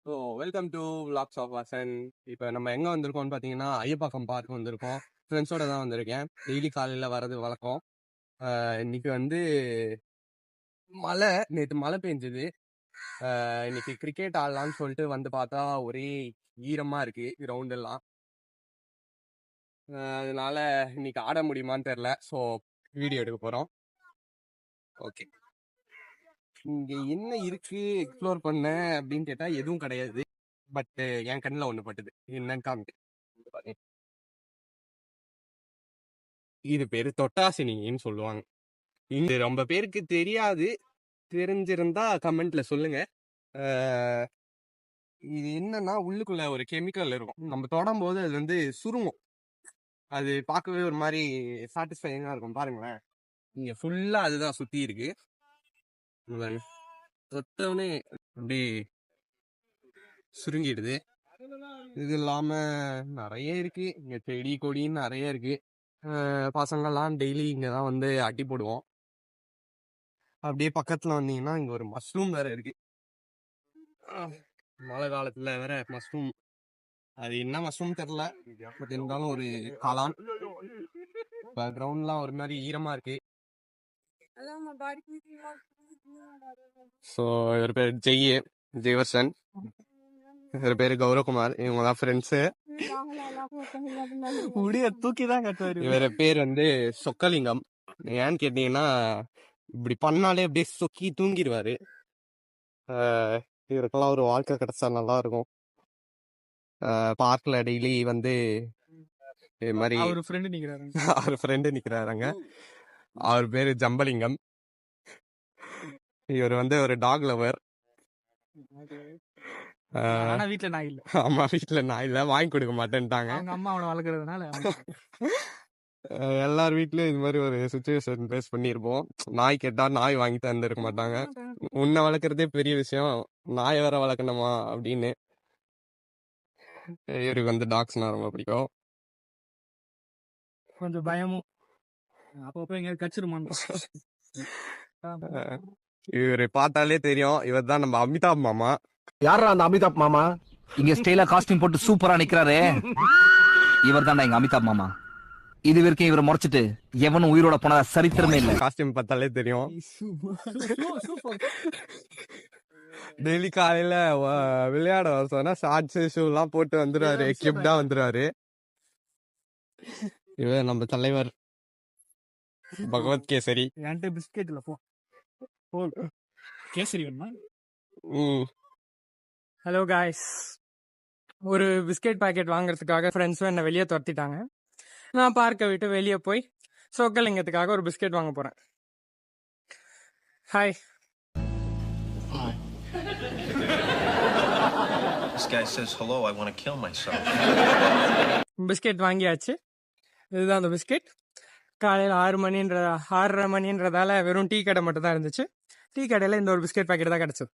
So welcome to vlogs of Vasan. இப்போ நம்ம எங்கே வந்திருக்கோம்னு பார்த்தீங்கன்னா ஐயப்பாக்கம் பார்க் வந்திருக்கோம். ஃப்ரெண்ட்ஸோட தான் வந்திருக்கேன். டெய்லி காலையில் வர்றது வழக்கம். இன்னைக்கு வந்து நேற்று மழை பெஞ்சுது. இன்னைக்கு கிரிக்கெட் ஆடலான்னு சொல்லிட்டு வந்து பார்த்தா ஒரே ஈரமாக இருக்கு கிரவுண்ட் எல்லாம். அதனால இன்னைக்கு ஆட முடியுமான்னு தெரில. ஸோ வீடியோ எடுக்க போகிறோம். ஓகே, இங்கே என்ன இருக்கு எக்ஸ்ப்ளோர் பண்ண அப்படின்னு கேட்டால் எதுவும் கிடையாது. பட் என் கண்ணில் ஒன்று பட்டுது. என்னன்னு காமிட்டு, இது பேரு தொட்டாசினின்னு சொல்லுவாங்க. இது ரொம்ப பேருக்கு தெரியாது. தெரிஞ்சிருந்தா கமெண்ட்ல சொல்லுங்க. இது என்னன்னா உள்ளுக்குள்ள ஒரு கெமிக்கல் இருக்கும். நம்ம தொடும் போது அது வந்து சுருங்கும். அது பார்க்கவே ஒரு மாதிரி சாட்டிஸ்ஃபைங்கா இருக்கும். பாருங்களேன், இங்க ஃபுல்லா அதுதான் சுத்தி இருக்கு. தொட்டவுடனே அப்படி சுருங்கிடுது. இது இல்லாம நிறைய இருக்கு இங்க, செடி கொடின்னு நிறைய இருக்கு. பசங்கள்லாம் டெய்லி இங்கே தான் வந்து அட்டி போடுவோம். அப்படியே பக்கத்தில் வந்தீங்கன்னா இங்கே ஒரு மஷ்ரூம் வேற இருக்கு. மழை காலத்தில் வேற மஷ்ரூம், அது என்ன மஷ்ரூம் தெரில. பட் இருந்தாலும் ஒரு காளான். இப்போ கிரவுண்ட்லாம் ஒரு மாதிரி ஈரமாக இருக்கு. ஸோ இவர் பேர் ஜெய்வர்சன், இவர் பேரு கௌரவகுமார். இவங்க தான் ஃப்ரெண்ட்ஸு. முடிய தூக்கி தான் கட்டுவாரு. இவர பேர் வந்து சொக்கலிங்கம். ஏன்னு கேட்டீங்கன்னா இப்படி பண்ணாலே அப்படியே சொக்கி தூங்கிடுவாரு. இவருக்கெல்லாம் ஒரு வாழ்க்கை கிடைச்சா நல்லா இருக்கும். பார்க்ல டெய்லி வந்து இது மாதிரி அவர் ஃப்ரெண்டு நிக்கிறாருங்க. அவர் பேரு ஜம்பலிங்கம். இவர் வந்து ஒரு டாக் லவர். வீட்டுல நாய் இல்ல. அம்மா வீட்டுல நாய் இல்ல, வாங்கி கொடுக்க மாட்டேன்ட்டாங்க. அம்மா அவனை வளர்க்கறதுனால எல்லார் வீட்லயும் இது மாதிரி ஒரு சுச்சுவேஷன் ஃபேஸ் பண்ணியிருப்போம். நாய் கேட்டா நாய் வாங்கி தந்துருக்க மாட்டாங்க. உன்னை வளர்க்குறதே பெரிய விஷயம், நாயை வேற வளர்க்கணுமா அப்படின்னு. இவருக்கு வந்து டாக்ஸ்னா ரொம்ப பிடிக்கும். கொஞ்சம் பயமும் அப்பப்போ எங்க கச்சிருமான்னு. இவரை பார்த்தாலே தெரியும், இவர் தான் நம்ம அமிதாப் மாமா. யாரா அந்த அமிதாப் மாமா? இங்க ஸ்டைலா காஸ்டியூம் போட்டு சூப்பரா நிக்கிறாரு. இவர் தான் எங்க அமிதாப் மாமா. இது வரைக்கும் இவரை முறைச்சிட்டு எவனும் உயிரோட போனதா சரித்திரமே இல்ல. காஸ்டியூம் பார்த்தாலே தெரியும். டெய்லி காலையில விளையாட வர சொன்னா ஷார்ட்ஸ் ஷூ எல்லாம் போட்டு வந்துருவாரு, எக்யூப்டா வந்துருவாரு. இவர் நம்ம தலைவர் பகவத் கேசரி. என்கிட்ட பிஸ்கெட் இல்ல, போ கேசரி வேணுமா? ஹலோ காய்ஸ், ஒரு பிஸ்கெட் பாக்கெட் வாங்குறதுக்காக ஃப்ரெண்ட்ஸும் என்னை வெளியே துரத்திட்டாங்க. நான் பார்க்கை விட்டு வெளியே போய் சொக்கலிங்கத்துக்காக ஒரு பிஸ்கெட் வாங்க போறேன். ஹாய். பிஸ்கெட் வாங்கியாச்சு. இதுதான் அந்த பிஸ்கெட். காலையில் 6:30 மணின்றதால வெறும் டீ கடை மட்டும் தான் இருந்துச்சு. டீ கடையில் இந்த ஒரு பிஸ்கெட் பாக்கெட் தான் கிடச்சது.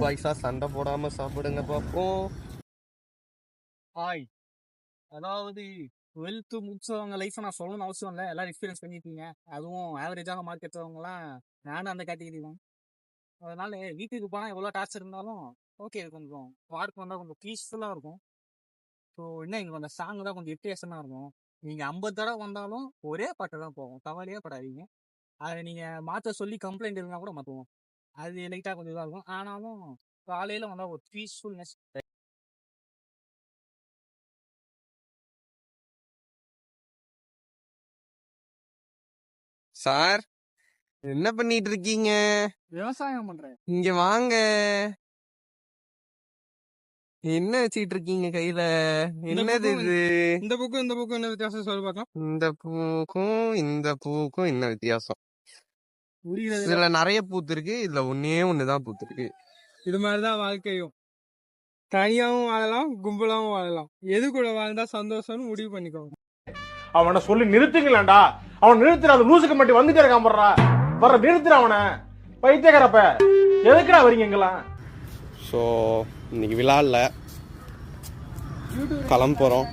பைசா சண்டை போடாம சாப்பிடுங்க பார்ப்போம். ஹாய். அதாவது 12th முடிச்சவங்க லைஃப்பை நான் சொல்லணும்னு அவசியம் இல்லை, எல்லாரும் எக்ஸ்பீரியன்ஸ் பண்ணியிருக்கீங்க. அதுவும் ஆவரேஜாக மார்க் எடுத்தவங்கலாம் நானும் அந்த கேட்டகிரி தான். அதனால வீட்டுக்கு போனால் எவ்வளோ டார்ச்சர் இருந்தாலும் ஓகே, கொஞ்சம் பார்க் வந்தால் கொஞ்சம் பீஸ்ஃபுல்லாக இருக்கும். ஸோ என்ன, எங்களுக்கு அந்த சாங் தான் கொஞ்சம் இரிட்டேஷனாக இருக்கும். நீங்கள் 50 தடவை வந்தாலும் ஒரே பாட்டு தான் போகும், கவலையே படாதீங்க. அதை நீங்கள் மாற்ற சொல்லி கம்ப்ளைண்ட் இருந்தால் கூட மாற்றுவோம். அது லைட்டாக கொஞ்சம் இதாக இருக்கும். ஆனாலும் காலையில் வந்தால் ஒரு பீஸ்ஃபுல்னஸ். சார், என்ன பண்ணிட்டு இருக்கீங்க? விவசாயம் பண்றேன். இங்க வாங்க. என்ன வச்சிட்டு இருக்கீங்க கையில? என்னது இது? இந்த பூக்கும் என்ன வித்தியாசம் சொல்லி பார்க்கலாம். இந்த பூக்கும் என்ன வித்தியாசம்? இதுல நிறைய பூத்து இருக்கு, இதுல ஒண்ணுதான் பூத்துருக்கு. இது மாதிரிதான் வாழ்க்கையும். தனியாவும் வாழலாம், கும்பலாவும் வாழலாம். எது கூட வாழ்ந்தா சந்தோஷம்னு முடிவு பண்ணிக்கோங்க. அவனை சொல்லி நிறுத்துங்களேன்டா. அவன் நிறுத்துற, அந்த லூசுக்கு மட்டும் வந்துட்டே இருக்கான். வர நிறுத்துற அவனை. பைத்தியக்காரப்ப எதுக்குடா வரீங்க எங்கெல்லாம்? ஸோ இன்னைக்கு விழால கிளம்ப போகிறோம்.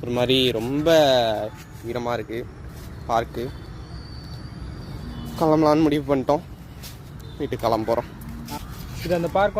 ஒரு மாதிரி ரொம்ப ஈரமாக இருக்குது பார்க்கு. கிளம்பலான்னு முடிவு பண்ணிட்டோம். வீட்டுக்கு கிளம்ப போகிறோம். இது அந்த பார்க்